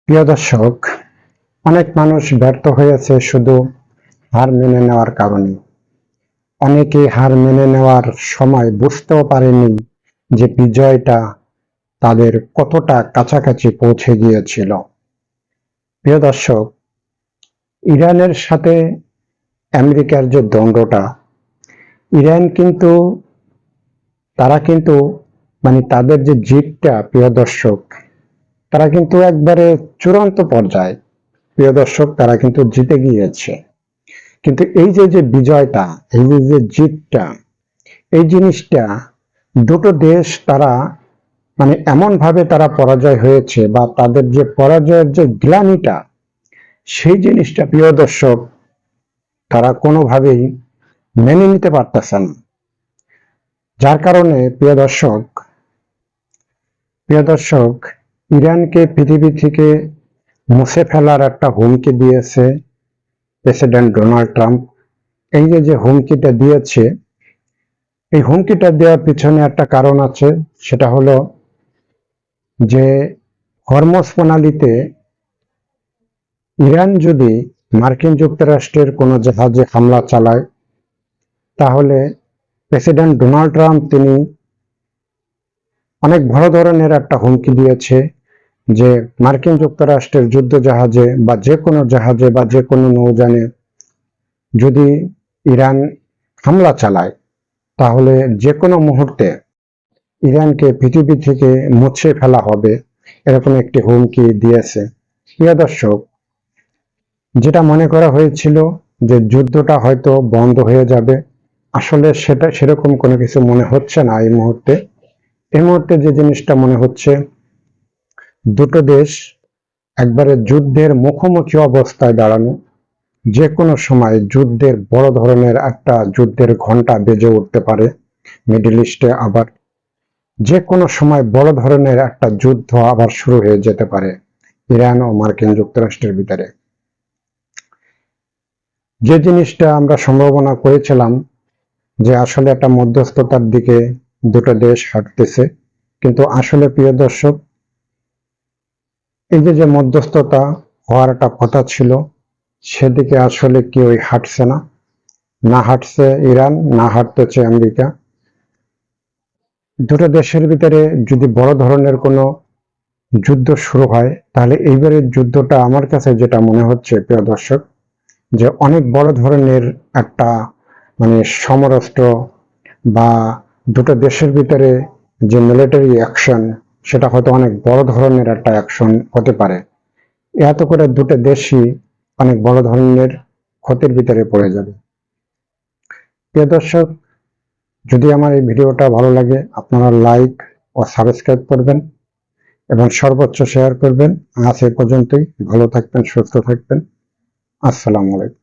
প্রিয় দর্শক, অনেক মানুষ ব্যর্থ হয়েছে শুধু হার মেনে নেওয়ার কারণে। অনেকে হার মেনে নেওয়ার সময় বুঝতেও পারেনি যে বিজয়টা তাদের কতটা কাছাকাছি পৌঁছে গিয়েছিল। প্রিয় দর্শক, ইরানের সাথে আমেরিকার যে দ্বন্দ্বটা, ইরান কিন্তু তারা কিন্তু তাদের যে জিতটা, প্রিয় দর্শক, তারা কিন্তু একবারে চূড়ান্ত পর্যায়ে, প্রিয় দর্শক, তারা কিন্তু জিতে গিয়েছে। কিন্তু এই যে বিজয়টা, এই যে জিতটা, এই জিনিসটা দুটো দেশ তারা এমন ভাবে তারা পরাজয় হয়েছে, বা তাদের যে পরাজয়ের যে গ্লানিটা, সেই জিনিসটা প্রিয় দর্শক তারা কোনোভাবেই মেনে নিতে পারতেছে না। যার কারণে প্রিয় দর্শক ইরানকে পৃথিবী থেকে মুছে ফেলার একটা হুমকি দিয়েছে প্রেসিডেন্ট ডোনাল্ড ট্রাম্প। এই যে হুমকিটা দিয়েছে, এই হুমকিটা দেওয়ার পিছনে একটা কারণ আছে। সেটা হলো যে হরমুজ প্রণালীতে ইরান যদি মার্কিন যুক্তরাষ্ট্রের কোনো জাহাজে হামলা চালায়, তাহলে প্রেসিডেন্ট ডোনাল্ড ট্রাম্প তিনি অনেক বড় ধরনের একটা হুমকি দিয়েছে যে মার্কিন যুক্তরাষ্ট্রের যুদ্ধ জাহাজে বা যে কোনো জাহাজে বা যে কোনো নৌযানে যদি ইরান হামলা চালায়, তাহলে যে কোনো মুহূর্তে ইরানকে পৃথিবী থেকে মুছে ফেলা হবে, এরকম একটি হুমকি দিয়েছে। প্রিয় দর্শক, যেটা মনে করা হয়েছিল যে যুদ্ধটা হয়তো বন্ধ হয়ে যাবে, আসলে সেরকম কোনো কিছু মনে হচ্ছে না। এই মুহূর্তে যে জিনিসটা মনে হচ্ছে, দুটো দেশ একবারে যুদ্ধের মুখোমুখি অবস্থায় দাঁড়ানো। যে কোনো সময় যুদ্ধের বড় ধরনের একটা যুদ্ধের ঘন্টা বেজে উঠতে পারে মিডল ইস্টে। আবার যে কোনো সময় বড় ধরনের একটা যুদ্ধ আবার শুরু হয়ে যেতে পারে ইরান ও মার্কিন যুক্তরাষ্ট্রের ভিতরে। যে জিনিসটা আমরা সম্ভাবনা করেছিলাম যে আসলে একটা মধ্যস্থতার দিকে দুটো দেশ হাঁটতেছে, কিন্তু আসলে প্রিয় দর্শক, এই যে মধ্যস্থতা হওয়ার একটা কথা ছিল, সেদিকে আসলে কেউই হাঁটছে না। না হাঁটছে ইরান, না হাঁটতেছে আমেরিকা। দুটো দেশের ভিতরে যদি বড় ধরনের কোনো যুদ্ধ শুরু হয়, তাহলে এইবারের যুদ্ধটা আমার কাছে যেটা মনে হচ্ছে প্রিয় দর্শক, যে অনেক বড় ধরনের একটা সমরাস্ত্র বা দুটো দেশের ভিতরে যে মিলিটারি অ্যাকশন, সেটা হয়তো অনেক বড় ধরনের একটা অ্যাকশন হতে পারে। এত করে দুটো দেশই অনেক বড় ধরনের ক্ষতির ভিতরে পড়ে যাবে। প্রিয় দর্শক, যদি আমার এই ভিডিওটা ভালো লাগে, আপনারা লাইক ও সাবস্ক্রাইব করবেন এবং সর্বোচ্চ শেয়ার করবেন। আজ এ পর্যন্তই। ভালো থাকবেন, সুস্থ থাকবেন। আসসালামু আলাইকুম।